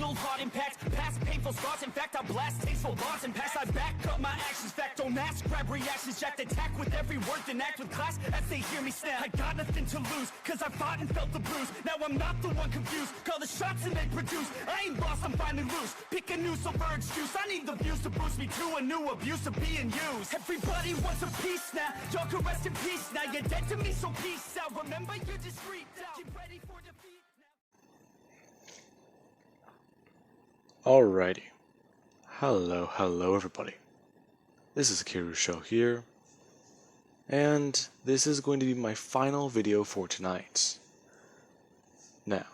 fatal heart impacts, past painful scars. In fact, I blast tasteful bars and pass. I back up my actions, fact don't ask, grab reactions, jacked attack with every word, then act with class as they hear me snap. I got nothing to lose, cause I fought and felt the bruise. Now I'm not the one confused, call the shots and they produce. I ain't lost, I'm finally loose. Pick a new silver excuse, I need the views to boost me to a new abuse of being used. Everybody wants a piece now, y'all can rest in peace now. You're dead to me, so peace out. Remember, you're discreet out. Get ready for defeat now. Alrighty. Hello everybody. This is Kiru Show here, and this is going to be my final video for tonight. Now,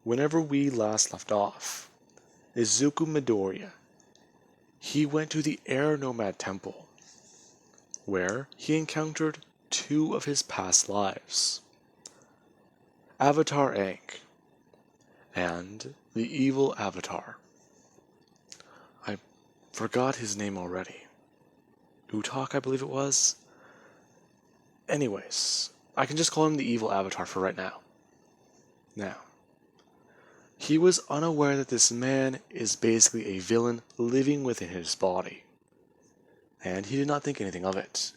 whenever we last left off, Izuku Midoriya, he went to the Air Nomad Temple, where he encountered two of his past lives, Avatar Aang and the evil Avatar. I forgot his name already. Utak, I believe it was. Anyways, I can just call him the evil Avatar for right now. Now, he was unaware that this man is basically a villain living within his body, and he did not think anything of it.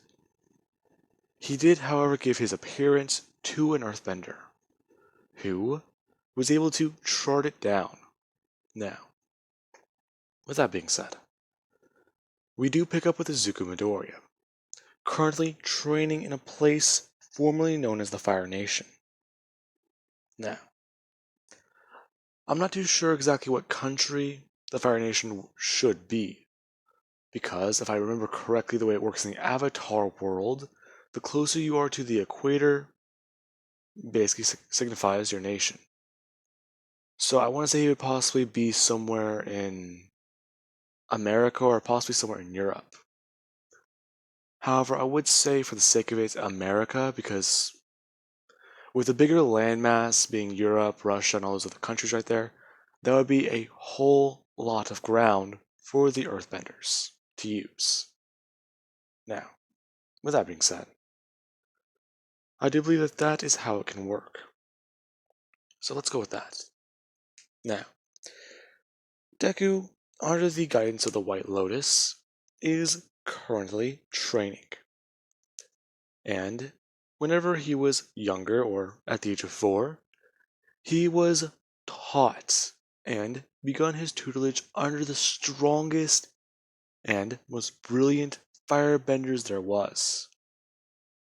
He did, however, give his appearance to an Earthbender, who was able to chart it down. Now, with that being said, we do pick up with Izuku Midoriya, currently training in a place formerly known as the Fire Nation. Now, I'm not too sure exactly what country the Fire Nation should be, because if I remember correctly the way it works in the Avatar world, the closer you are to the equator basically signifies your nation. So I want to say he would possibly be somewhere in America or possibly somewhere in Europe. However, I would say for the sake of it, America, because with the bigger landmass being Europe, Russia, and all those other countries right there, that would be a whole lot of ground for the Earthbenders to use. Now, with that being said, I do believe that that is how it can work. So let's go with that. Now, Deku, under the guidance of the White Lotus, is currently training. And whenever he was younger, or at the age of 4, he was taught and begun his tutelage under the strongest and most brilliant firebenders there was.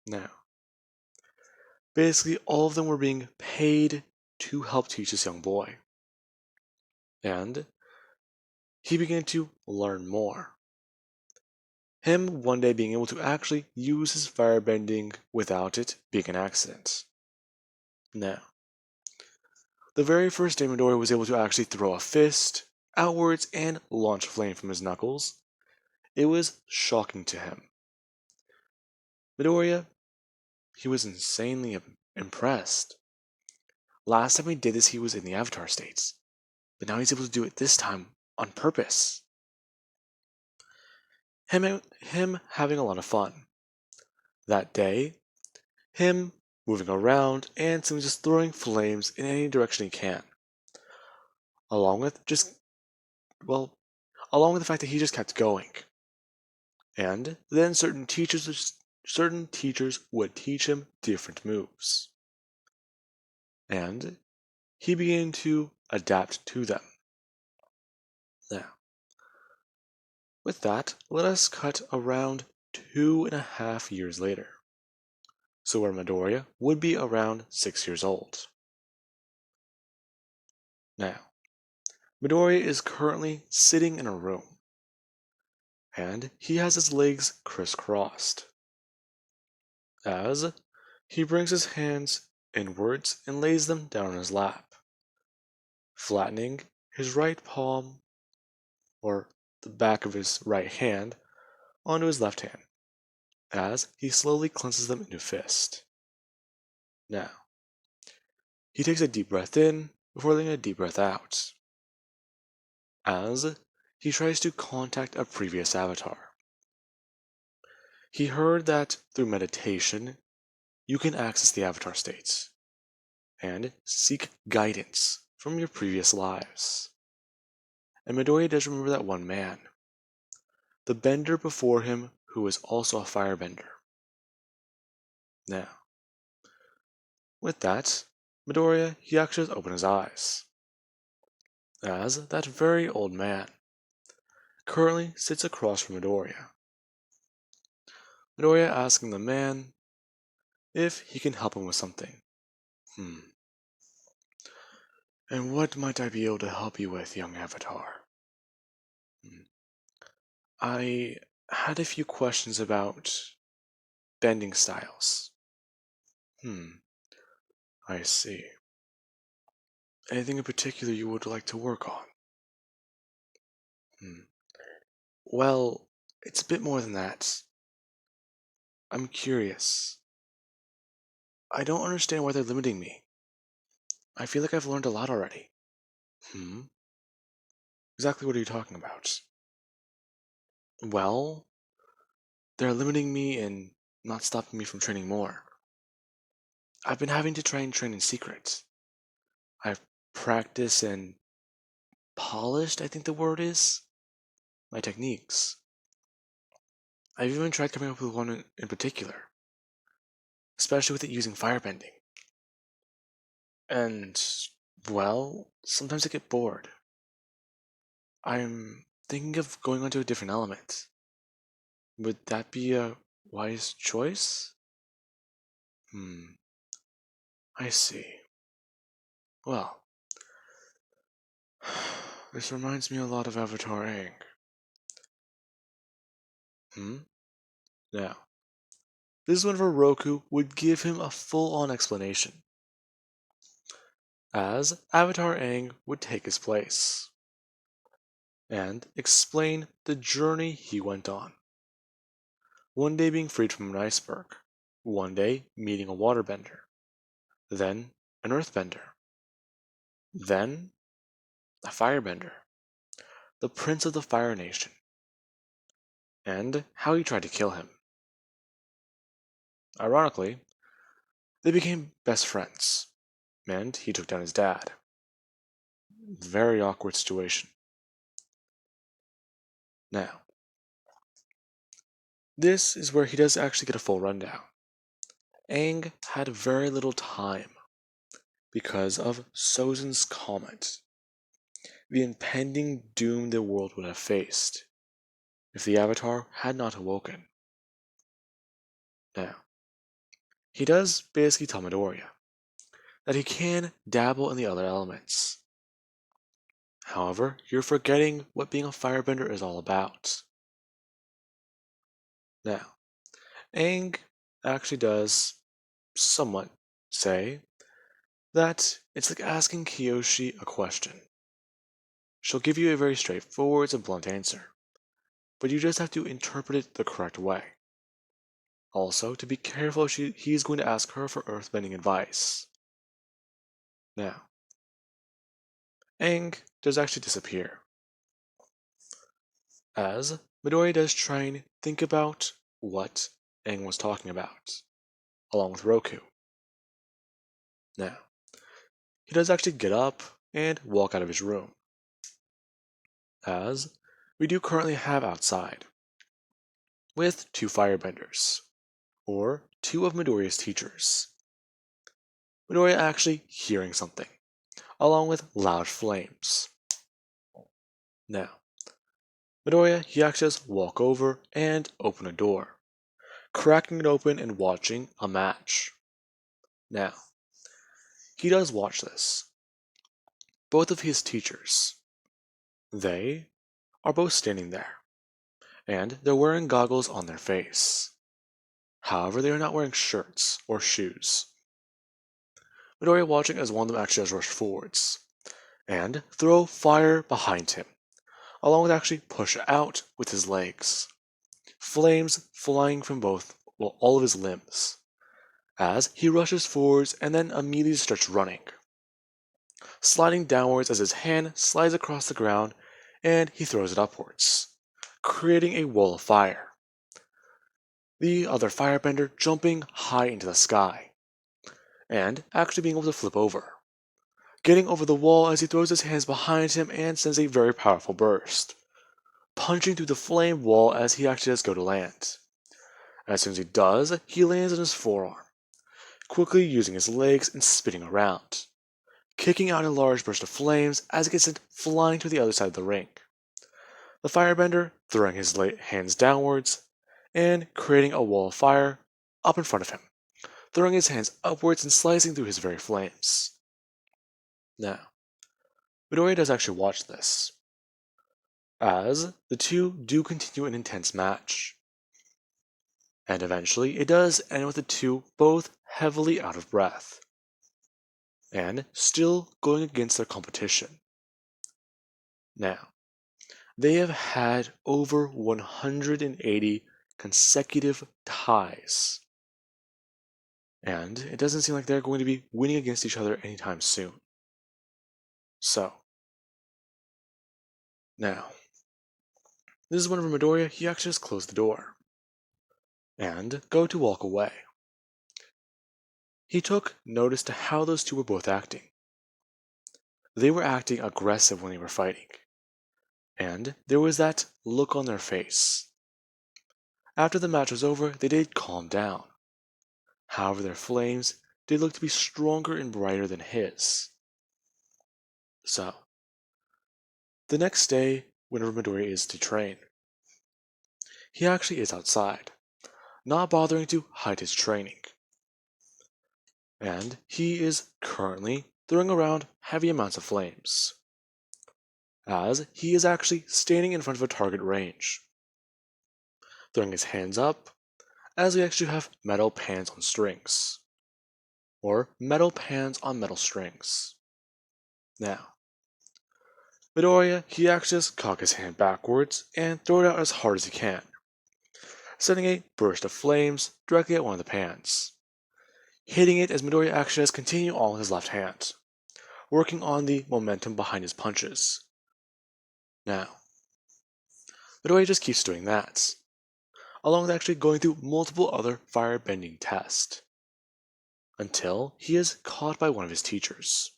Now, basically all of them were being paid to help teach this young boy. And he began to learn more. Him one day being able to actually use his firebending without it being an accident. Now, the very first day Midoriya was able to actually throw a fist outwards and launch flame from his knuckles, it was shocking to him. Midoriya, he was insanely impressed. Last time he did this, he was in the Avatar states, but now he's able to do it this time on purpose. Him having a lot of fun. That day, him moving around and simply just throwing flames in any direction he can. Along with the fact that he just kept going. And then certain teachers would teach him different moves. And he began to adapt to them. Now, with that, let us cut around 2.5 years later. So where Midoriya would be around 6 years old. Now, Midoriya is currently sitting in a room, and he has his legs crisscrossed, as he brings his hands inwards and lays them down on his lap, flattening his right palm, or the back of his right hand, onto his left hand, as he slowly clenches them into a fist. Now, he takes a deep breath in before letting a deep breath out, as he tries to contact a previous avatar. He heard that through meditation, you can access the avatar states and seek guidance from your previous lives. and Midoriya does remember that one man, the bender before him who was also a firebender. Now, with that, Midoriya, he actually does open his eyes, as that very old man currently sits across from Midoriya. Midoriya asking the man if he can help him with something. And what might I be able to help you with, young Avatar? I had a few questions about bending styles. I see. Anything in particular you would like to work on? Well, it's a bit more than that. I'm curious. I don't understand why they're limiting me. I feel like I've learned a lot already. Exactly what are you talking about? Well, they're limiting me and not stopping me from training more. I've been having to try and train in secret. I've practiced and polished, I think the word is, my techniques. I've even tried coming up with one in particular, especially with it using firebending. And, well, sometimes I get bored. I'm thinking of going on to a different element. Would that be a wise choice? I see. Well, this reminds me a lot of Avatar Aang. Now, this is whenever Roku would give him a full-on explanation, as Avatar Aang would take his place and explain the journey he went on. One day being freed from an iceberg, one day meeting a waterbender, then an earthbender, then a firebender, the prince of the Fire Nation, and how he tried to kill him. Ironically, they became best friends, and he took down his dad. Very awkward situation. Now, this is where he does actually get a full rundown. Aang had very little time because of Sozin's comment, the impending doom the world would have faced if the Avatar had not awoken. Now, he does basically tell Midoriya that he can dabble in the other elements. However, you're forgetting what being a firebender is all about. Now, Aang actually does somewhat say that it's like asking Kyoshi a question. She'll give you a very straightforward and blunt answer, but you just have to interpret it the correct way. Also, to be careful if he's going to ask her for earthbending advice. Now, Aang does actually disappear, as Midoriya does try and think about what Aang was talking about, along with Roku. Now, he does actually get up and walk out of his room, as we do currently have outside, with two firebenders, or two of Midoriya's teachers. Midoriya actually hearing something, along with loud flames. Now, Midoriya, he actually does walk over and open a door, cracking it open and watching a match. Now, he does watch this. Both of his teachers, they are both standing there, and they're wearing goggles on their face. However, they are not wearing shirts or shoes. Midoriya watching as one of them actually does rush forwards, and throw fire behind him, along with actually push out with his legs. Flames flying from all of his limbs, as he rushes forwards and then immediately starts running, sliding downwards as his hand slides across the ground and he throws it upwards, creating a wall of fire. The other firebender jumping high into the sky, and actually being able to flip over, getting over the wall as he throws his hands behind him and sends a very powerful burst, punching through the flame wall as he actually does go to land. As soon as he does, he lands on his forearm, quickly using his legs and spinning around, kicking out a large burst of flames as it gets sent flying to the other side of the ring. The Firebender throwing his hands downwards and creating a wall of fire up in front of him, throwing his hands upwards and slicing through his very flames. Now, Midoriya does actually watch this, as the two do continue an intense match. And eventually, it does end with the two both heavily out of breath, and still going against their competition. Now, they have had over 180 consecutive ties, and it doesn't seem like they're going to be winning against each other anytime soon. So, now, this is whenever Midoriya, he actually just closed the door, and go to walk away. He took notice to how those two were both acting. They were acting aggressive when they were fighting, and there was that look on their face. After the match was over, they did calm down. However, their flames did look to be stronger and brighter than his. So, the next day, whenever Midoriya is to train, he actually is outside, not bothering to hide his training. And he is currently throwing around heavy amounts of flames, as he is actually standing in front of a target range, throwing his hands up, as we actually have metal pans on strings, or metal pans on metal strings. Now, Midoriya, he actually just cock his hand backwards and throw it out as hard as he can, sending a burst of flames directly at one of the pans, hitting it as Midoriya actually has continued on with his left hand, working on the momentum behind his punches. Now, Midoriya just keeps doing that, along with actually going through multiple other firebending tests, until he is caught by one of his teachers.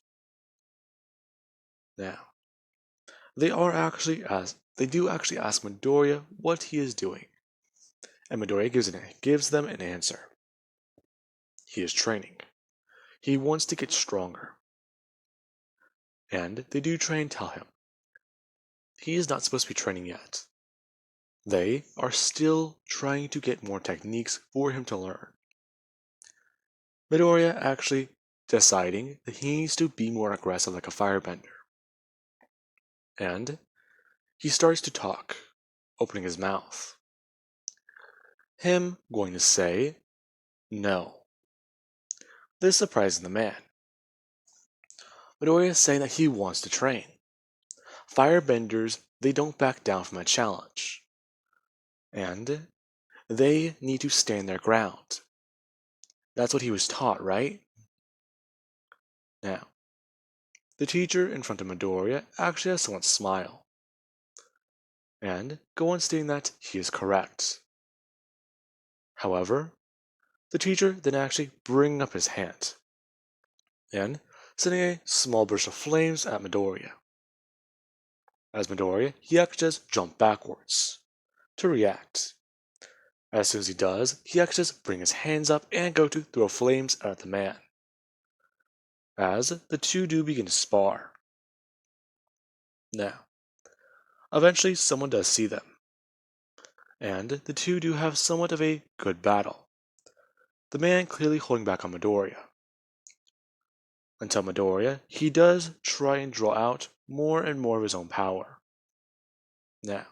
Now, they do actually ask Midoriya what he is doing, and Midoriya gives them an answer. He is training. He wants to get stronger. And they do try and tell him he is not supposed to be training yet. They are still trying to get more techniques for him to learn. Midoriya actually deciding that he needs to be more aggressive like a firebender. And he starts to talk, opening his mouth. Him going to say no. This surprises the man. Midoriya is saying that he wants to train. Firebenders, they don't back down from a challenge. And they need to stand their ground. That's what he was taught, right? Now, the teacher in front of Midoriya actually has someone smile, and go on stating that he is correct. However, the teacher then actually bring up his hand, and sending a small burst of flames at Midoriya. As Midoriya, he actually just jump backwards to react. As soon as he does, he actually just bring his hands up and go to throw flames at the man, as the two do begin to spar. Now, eventually someone does see them, and the two do have somewhat of a good battle, the man clearly holding back on Midoriya. Until Midoriya, he does try and draw out more and more of his own power. Now,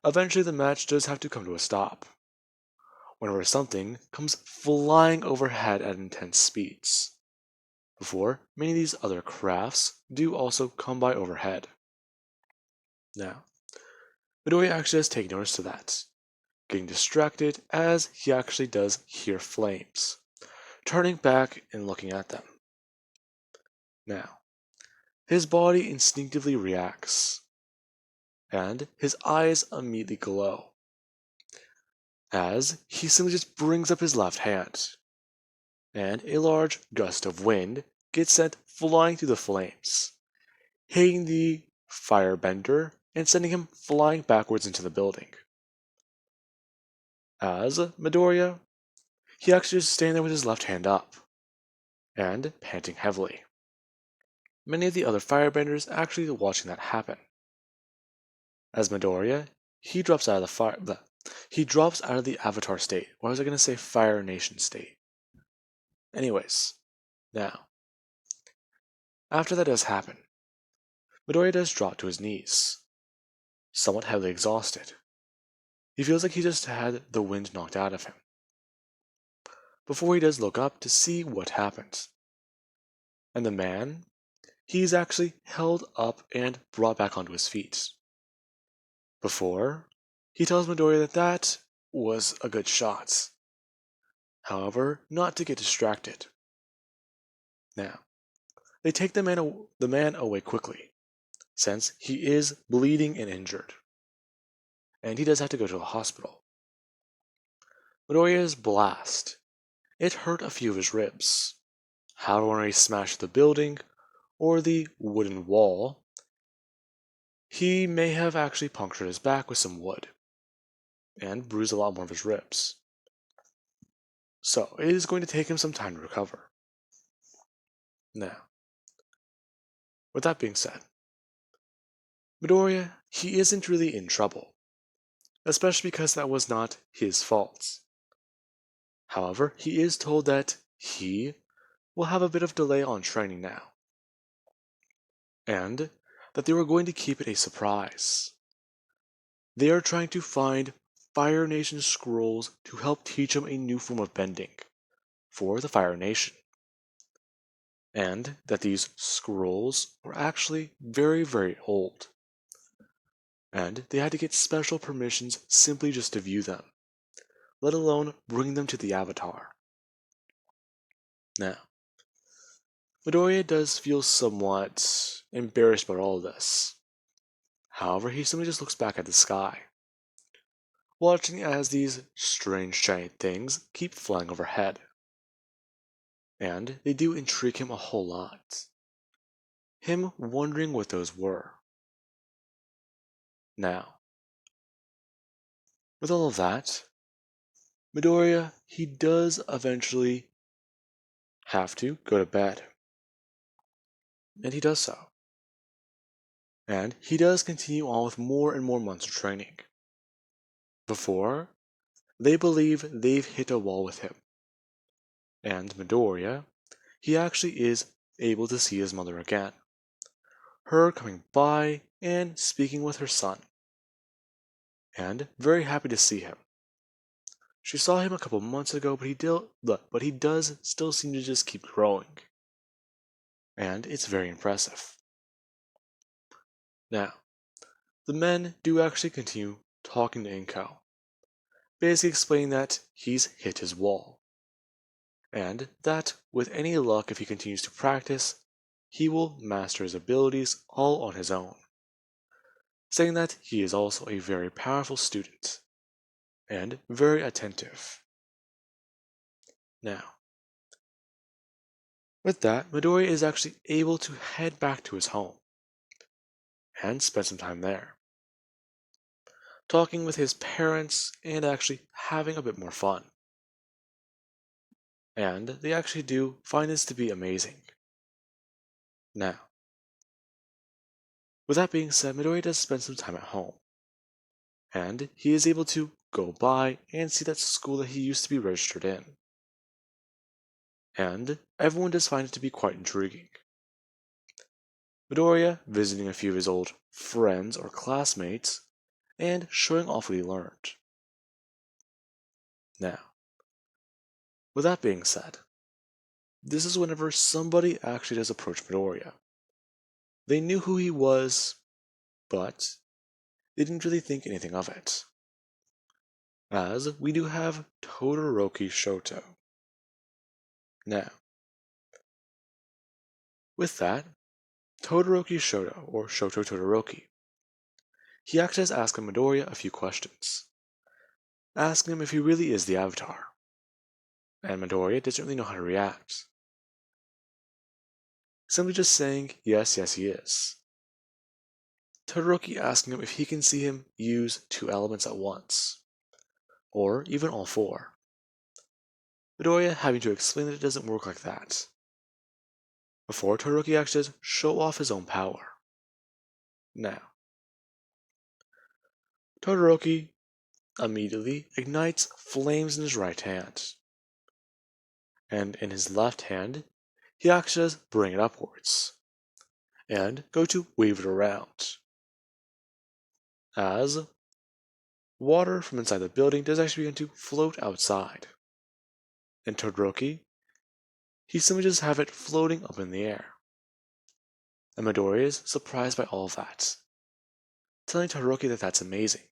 eventually the match does have to come to a stop, whenever something comes flying overhead at intense speeds, before many of these other crafts do also come by overhead. Now, Midoriya actually does take notice to that, getting distracted as he actually does hear flames, turning back and looking at them. Now, his body instinctively reacts, and his eyes immediately glow, as he simply just brings up his left hand, and a large gust of wind gets sent flying through the flames, hitting the Firebender and sending him flying backwards into the building. As Midoriya, he actually just standing there with his left hand up and panting heavily. Many of the other Firebenders actually watching that happen. As Midoriya, he drops out of the Avatar state, or was I going to say Fire Nation state? Anyways, now, after that does happen, Midoriya does drop to his knees, somewhat heavily exhausted. He feels like he just had the wind knocked out of him, before he does look up to see what happens. And the man, he's actually held up and brought back onto his feet. Before, he tells Midoriya that that was a good shot. However, not to get distracted. Now, they take the man away quickly, since he is bleeding and injured, and he does have to go to a hospital. Midoriya's blast, it hurt a few of his ribs. However, when he smashed the building, or the wooden wall, he may have actually punctured his back with some wood, and bruised a lot more of his ribs. So, it is going to take him some time to recover. Now, with that being said, Midoriya, he isn't really in trouble, especially because that was not his fault. However, he is told that he will have a bit of delay on training now, and that they were going to keep it a surprise. They are trying to find Fire Nation scrolls to help teach him a new form of bending for the Fire Nation, and that these scrolls were actually very, very old, and they had to get special permissions simply just to view them, let alone bring them to the Avatar. Now, Midoriya does feel somewhat embarrassed about all this. However, he simply just looks back at the sky, watching as these strange giant things keep flying overhead. And they do intrigue him a whole lot. Him wondering what those were. Now, with all of that, Midoriya, he does eventually have to go to bed. And he does so. And he does continue on with more and more months of training. Before, they believe they've hit a wall with him. And Midoriya, he actually is able to see his mother again. Her coming by and speaking with her son. And very happy to see him. She saw him a couple months ago, but he does still seem to just keep growing. And it's very impressive. Now, the men do actually continue talking to Inko, basically explaining that he's hit his wall, and that with any luck, if he continues to practice, he will master his abilities all on his own, saying that he is also a very powerful student, and very attentive. Now, with that, Midoriya is actually able to head back to his home, and spend some time there, talking with his parents and actually having a bit more fun. And they actually do find this to be amazing. Now, with that being said, Midoriya does spend some time at home, and he is able to go by and see that school that he used to be registered in. And everyone does find it to be quite intriguing. Midoriya visiting a few of his old friends or classmates, and showing off what he learned. Now, with that being said, this is whenever somebody actually does approach Midoriya. They knew who he was, but they didn't really think anything of it. As we do have Todoroki Shoto. Now, with that, Todoroki Shoto, or Shoto Todoroki, he actually has asked Midoriya a few questions, asking him if he really is the Avatar. And Midoriya doesn't really know how to react. simply just saying, yes, yes, he is. Todoroki asking him if he can see him use 2 elements at once, or even all 4. Midoriya having to explain that it doesn't work like that, before Todoroki actually does show off his own power. Now, Todoroki immediately ignites flames in his right hand, and in his left hand, he actually does bring it upwards, and go to wave it around, as water from inside the building does actually begin to float outside. And Todoroki, he simply just have it floating up in the air. And Midoriya is surprised by all of that, telling Todoroki that that's amazing,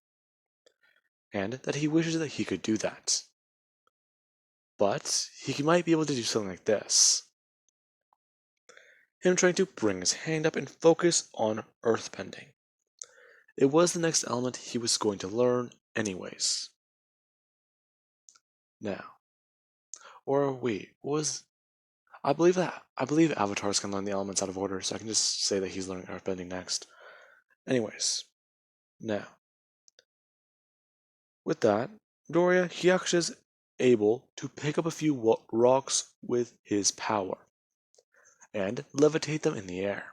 and that he wishes that he could do that. But he might be able to do something like this. Him trying to bring his hand up and focus on Earthbending. It was the next element he was going to learn anyways. Now, or wait, I believe avatars can learn the elements out of order, so I can just say that he's learning Earthbending next. Anyways, now, with that, Midoriya, he actually is able to pick up a few rocks with his power and levitate them in the air,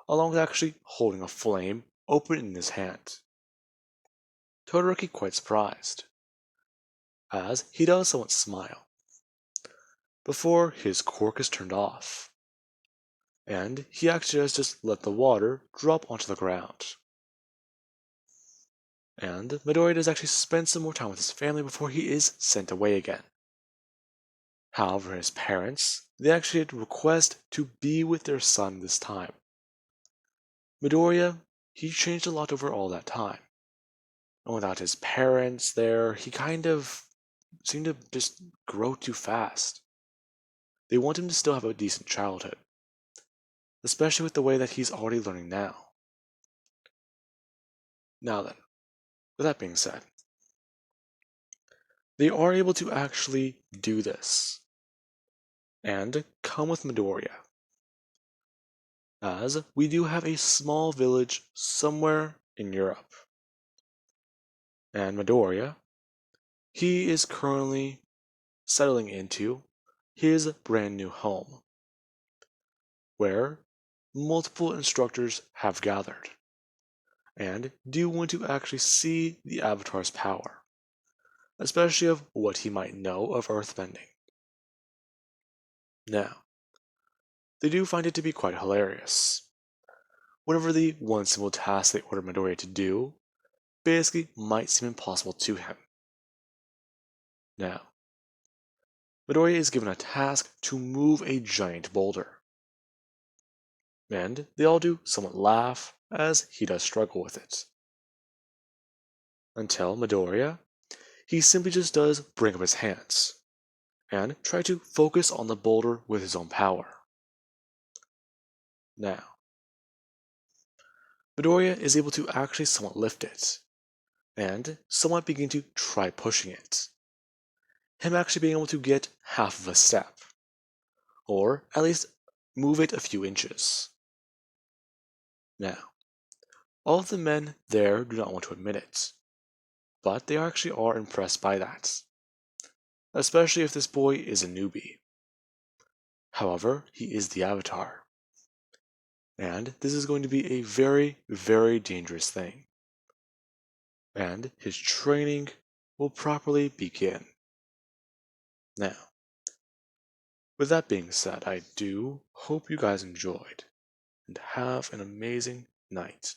along with actually holding a flame open in his hand. Todoroki quite surprised, as he does somewhat smile, before his cork is turned off, and he actually has just let the water drop onto the ground. And Midoriya does actually spend some more time with his family before he is sent away again. However, his parents, they actually request to be with their son this time. Midoriya, he changed a lot over all that time. And without his parents there, he kind of seemed to just grow too fast. They want him to still have a decent childhood, especially with the way that he's already learning now. Now then, with that being said, they are able to actually do this and come with Midoriya, as we do have a small village somewhere in Europe. And Midoriya, he is currently settling into his brand new home, where multiple instructors have gathered and do want to actually see the Avatar's power, especially of what he might know of Earthbending. Now, they do find it to be quite hilarious. Whenever the one simple task they order Midoriya to do basically might seem impossible to him. Now, Midoriya is given a task to move a giant boulder, and they all do somewhat laugh as he does struggle with it. Until Midoriya, he simply just does bring up his hands and try to focus on the boulder with his own power. Now, Midoriya is able to actually somewhat lift it, and somewhat begin to try pushing it. Him actually being able to get half of a step, or at least move it a few inches. Now, all of the men there do not want to admit it, but they actually are impressed by that, especially if this boy is a newbie. However, he is the Avatar, and this is going to be a very, very dangerous thing, and his training will properly begin. Now, with that being said, I do hope you guys enjoyed, and have an amazing night.